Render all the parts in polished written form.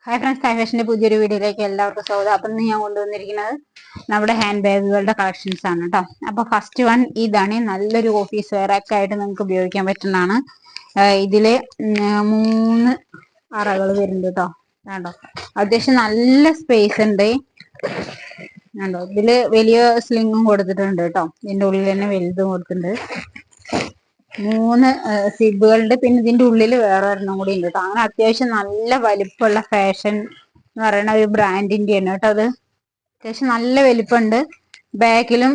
Hi friends, ഫാഷന്റെ പുതിയൊരു വീഡിയോയിലേക്ക് എല്ലാവർക്കും സ്വാഗതം. അപ്പം ഇന്ന് ഞാൻ കൊണ്ടുവന്നിരിക്കുന്നത് നമ്മുടെ ഹാൻഡ് ബാഗുകളുടെ കളക്ഷൻസ് ആണ് കേട്ടോ. അപ്പൊ ഫസ്റ്റ് വൺ ഇതാണ്. നല്ലൊരു ഓഫീസ് വെയർ ഒക്കെ ആയിട്ട് നിങ്ങൾക്ക് ഉപയോഗിക്കാൻ പറ്റുന്നതാണ്. ഇതില് 3 അറകൾ വരുന്നുണ്ട് കേട്ടോ. കണ്ടോ, അത്യാവശ്യം നല്ല സ്പേസ് ഉണ്ട്. കണ്ടോ, ഇതില് വലിയ സ്ലിങ്ങും കൊടുത്തിട്ടുണ്ട് കേട്ടോ. ഇതിന്റെ ഉള്ളിൽ തന്നെ വലുതും കൊടുത്തിട്ടുണ്ട്. 3 സിബുകളുണ്ട്. പിന്നെ ഇതിന്റെ ഉള്ളിൽ വേറെ ഒരെണ്ണം കൂടി ഉണ്ട് കേട്ടോ. അങ്ങനെ അത്യാവശ്യം നല്ല വലിപ്പമുള്ള ഫാഷൻ എന്ന് പറയുന്ന ഒരു ബ്രാൻഡിന്റെ ആണ് കേട്ടോ. അത് അത്യാവശ്യം നല്ല വലിപ്പമുണ്ട്. ബാക്കിലും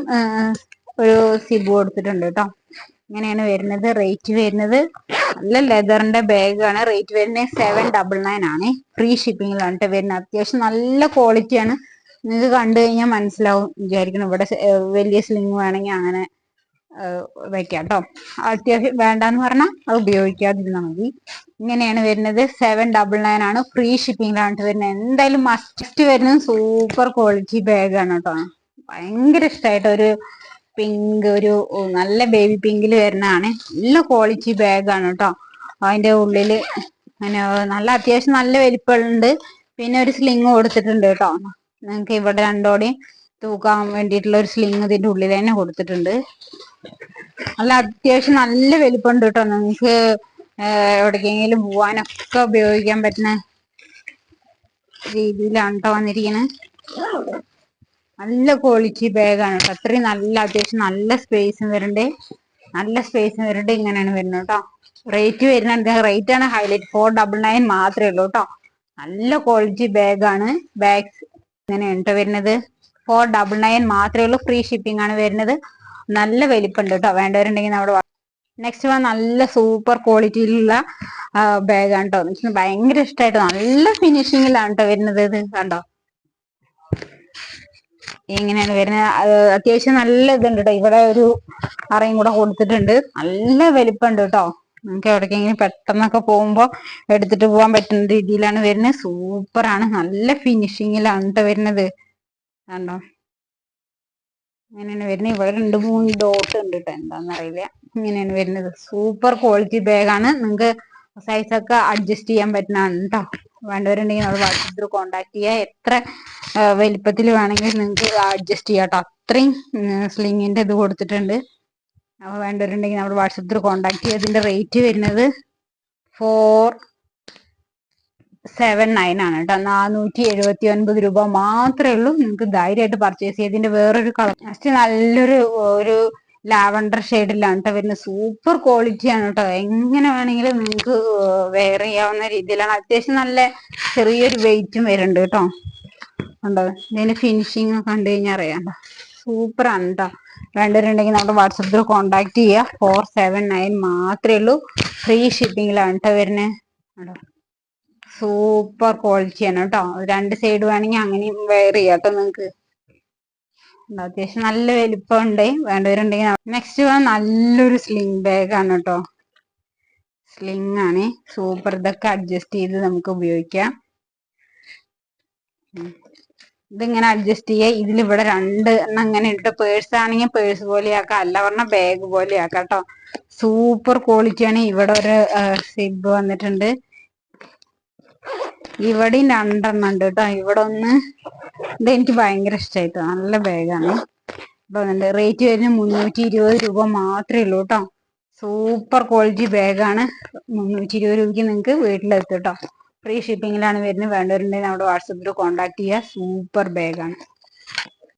ഒരു സിബ് കൊടുത്തിട്ടുണ്ട് കേട്ടോ. ഇങ്ങനെയാണ് വരുന്നത്. റേറ്റ് വരുന്നത് നല്ല ലെതറിന്റെ ബാഗാണ്. റേറ്റ് വരുന്നത് 799 ആണ്. ഫ്രീ ഷിപ്പിങ്ങിലാണ് കേട്ടോ വരുന്നത്. അത്യാവശ്യം നല്ല ക്വാളിറ്റിയാണ്. നിങ്ങൾക്ക് കണ്ടു കഴിഞ്ഞാൽ മനസ്സിലാവും വിചാരിക്കണം. ഇവിടെ വലിയ സ്ലിങ് വേണമെങ്കിൽ അങ്ങനെ വെക്കാം കേട്ടോ. അത്യാവശ്യം വേണ്ടെന്ന് പറഞ്ഞാൽ അത് ഉപയോഗിക്കാതിരുന്നാൽ മതി. ഇങ്ങനെയാണ് വരുന്നത്. 799 ആണ്. ഫ്രീ ഷിപ്പിങ്ങിലാണ് വരുന്നത്. എന്തായാലും മസ്റ്റ് വരുന്നത് സൂപ്പർ ക്വാളിറ്റി ബാഗാണ് കേട്ടോ. ഭയങ്കര ഇഷ്ടമായിട്ട് ഒരു പിങ്ക്, ഒരു നല്ല ബേബി പിങ്കിൽ വരുന്നതാണ്. നല്ല ക്വാളിറ്റി ബാഗാണ് കേട്ടോ. അതിന്റെ ഉള്ളില് അങ്ങനെ നല്ല അത്യാവശ്യം നല്ല വലിപ്പമുണ്ട്. പിന്നെ ഒരു സ്ലിങ് കൊടുത്തിട്ടുണ്ട് കേട്ടോ. നിങ്ങൾക്ക് ഇവിടെ രണ്ടോടെയും തൂക്കാൻ വേണ്ടിയിട്ടുള്ള ഒരു സ്ലിങ് ഇതിന്റെ ഉള്ളിൽ തന്നെ കൊടുത്തിട്ടുണ്ട്. നല്ല അത്യാവശ്യം നല്ല വലിപ്പമുണ്ട് കേട്ടോ. നിങ്ങൾക്ക് എവിടേക്കെങ്കിലും പോവാനൊക്കെ ഉപയോഗിക്കാൻ പറ്റുന്ന രീതിയിലാണ് കേട്ടോ വന്നിരിക്കുന്നത്. നല്ല ക്വാളിറ്റി ബാഗാണ് കേട്ടോ. അത്രയും നല്ല അത്യാവശ്യം നല്ല സ്പേസും വരണ്ടേ. ഇങ്ങനെയാണ് വരുന്നത് കേട്ടോ. റേറ്റ് വരുന്നുണ്ട്. റേറ്റ് ആണ് ഹൈലൈറ്റ്. 499 മാത്രമേ ഉള്ളൂ കേട്ടോ. നല്ല ക്വാളിറ്റി ബാഗാണ്. ബാഗ്സ് ഇങ്ങനെയാണ് കേട്ടോ വരുന്നത്. 499 മാത്രമേ ഉള്ളൂ. ഫ്രീ ഷിപ്പിംഗ് ആണ് വരുന്നത്. നല്ല വലിപ്പമുണ്ട് കേട്ടോ. വേണ്ടവരുണ്ടെങ്കിൽ നമ്മുടെ നെക്സ്റ്റ് വൺ നല്ല സൂപ്പർ ക്വാളിറ്റിയിലുള്ള ബാഗാണ് കേട്ടോ. എനിക്ക് ഭയങ്കര ഇഷ്ടമായിട്ട് നല്ല ഫിനിഷിങ്ങിലാണ് കേട്ടോ വരുന്നത്. ഇത് കണ്ടോ, എങ്ങനെയാണ് വരുന്നത്. അത്യാവശ്യം നല്ല ഇതുണ്ട് കേട്ടോ. ഇവിടെ ഒരു അറയും കൂടെ കൊടുത്തിട്ടുണ്ട്. നല്ല വലിപ്പമുണ്ട് കേട്ടോ. നമുക്ക് എവിടേക്കെങ്കിലും പെട്ടെന്നൊക്കെ പോകുമ്പോൾ എടുത്തിട്ട് പോകാൻ പറ്റുന്ന രീതിയിലാണ് വരുന്നത്. സൂപ്പറാണ്. നല്ല ഫിനിഷിങ്ങിലാണ് കേട്ടോ വരുന്നത്. കണ്ടോ, ഇങ്ങനെയാണ് വരുന്നത്. ഇവിടെ 2-3 ഡോട്ട് ഉണ്ട് കേട്ടോ. എന്താണെന്നറിയില്ല. ഇങ്ങനെയാണ് വരുന്നത്. സൂപ്പർ ക്വാളിറ്റി ബാഗാണ്. നിങ്ങൾക്ക് സൈസൊക്കെ അഡ്ജസ്റ്റ് ചെയ്യാൻ പറ്റുന്നതാണ് കേട്ടോ. വേണ്ടവരുണ്ടെങ്കിൽ നമ്മൾ വാട്സപ്പിൽ കോണ്ടാക്ട് ചെയ്യുക. എത്ര വലിപ്പത്തിൽ വേണമെങ്കിൽ നിങ്ങൾക്ക് അഡ്ജസ്റ്റ് ചെയ്യാം കേട്ടോ. അത്രയും സ്ലിങ്ങിന്റെ ഇത് കൊടുത്തിട്ടുണ്ട്. അപ്പോൾ വേണ്ടവരുണ്ടെങ്കിൽ നമ്മൾ വാട്സപ്പിൽ കോണ്ടാക്ട് ചെയ്യുക. ഇതിന്റെ റേറ്റ് വരുന്നത് 479 ആണ് കേട്ടോ. 479 രൂപ മാത്രമേ ഉള്ളൂ. നിങ്ങൾക്ക് ധൈര്യമായിട്ട് പർച്ചേസ് ചെയ്തതിന്റെ വേറൊരു കളർ നെക്സ്റ്റ് നല്ലൊരു ഒരു ലാവണ്ടർ ഷെയ്ഡിലാണ് കേട്ടോ വരുന്നത്. സൂപ്പർ ക്വാളിറ്റി ആണ് കേട്ടോ. എങ്ങനെ വേണമെങ്കിലും നിങ്ങൾക്ക് വെയർ ചെയ്യാവുന്ന രീതിയിലാണ്. അത്യാവശ്യം നല്ല ചെറിയൊരു വെയിറ്റും വരുന്നുണ്ട് കേട്ടോ. ഉണ്ടോ, ഇതിന്റെ ഫിനിഷിങ് കണ്ടു കഴിഞ്ഞാൽ അറിയാം. സൂപ്പറാണ് കേട്ടോ. വേണ്ടവരുണ്ടെങ്കിൽ നമ്മുടെ വാട്സപ്പിൽ കോണ്ടാക്ട് ചെയ്യുക. 479 മാത്രമേ ഉള്ളൂ. ഫ്രീ ഷിപ്പിങ്ങിലാണ് കേട്ടോ വരുന്നത്. ഉണ്ടോ, സൂപ്പർ ക്വാളിറ്റിയാണ് കേട്ടോ. 2 സൈഡ് വേണമെങ്കിൽ അങ്ങനെയും വെയർ ചെയ്യാം കേട്ടോ. നിങ്ങൾക്ക് അത്യാവശ്യം നല്ല വലിപ്പമുണ്ട്. വേണ്ടവരുണ്ടെങ്കിൽ നെക്സ്റ്റ് നല്ലൊരു സ്ലിംഗ് ബാഗാണ് കേട്ടോ. സ്ലിംഗ് ആണ്. സൂപ്പർ. ഇതൊക്കെ അഡ്ജസ്റ്റ് ചെയ്ത് നമുക്ക് ഉപയോഗിക്കാം. ഇതിങ്ങനെ അഡ്ജസ്റ്റ് ചെയ്യുക. ഇതിലിവിടെ 2 എണ്ണം അങ്ങനെ ഇട്ട് പേഴ്സ് ആണെങ്കിൽ പേഴ്സ് പോലെ ആക്കാം, അല്ല പറഞ്ഞ ബാഗ് പോലെ ആക്കാം കേട്ടോ. സൂപ്പർ ക്വാളിറ്റിയാണ്. ഇവിടെ ഒരു സിബ് വന്നിട്ടുണ്ട്. ഇവിടെയും 2 എണ്ണം ഉണ്ട് കേട്ടോ. ഇവിടെ ഒന്ന്. ഇതെനിക്ക് ഭയങ്കര ഇഷ്ടമായിട്ടോ. നല്ല ബാഗാണ്. റേറ്റ് വരുന്നത് 320 രൂപ മാത്രമേ ഉള്ളൂ കേട്ടോ. സൂപ്പർ ക്വാളിറ്റി ബാഗാണ്. 320 രൂപയ്ക്ക് നിങ്ങൾക്ക് വീട്ടിലെത്തും കേട്ടോ. ഫ്രീ ഷിപ്പിങ്ങിലാണ് വരുന്നത്. വേണ്ടവരുണ്ടെങ്കിൽ നമ്മുടെ വാട്സപ്പിൽ കോണ്ടാക്ട് ചെയ്യുക. സൂപ്പർ ബാഗാണ്.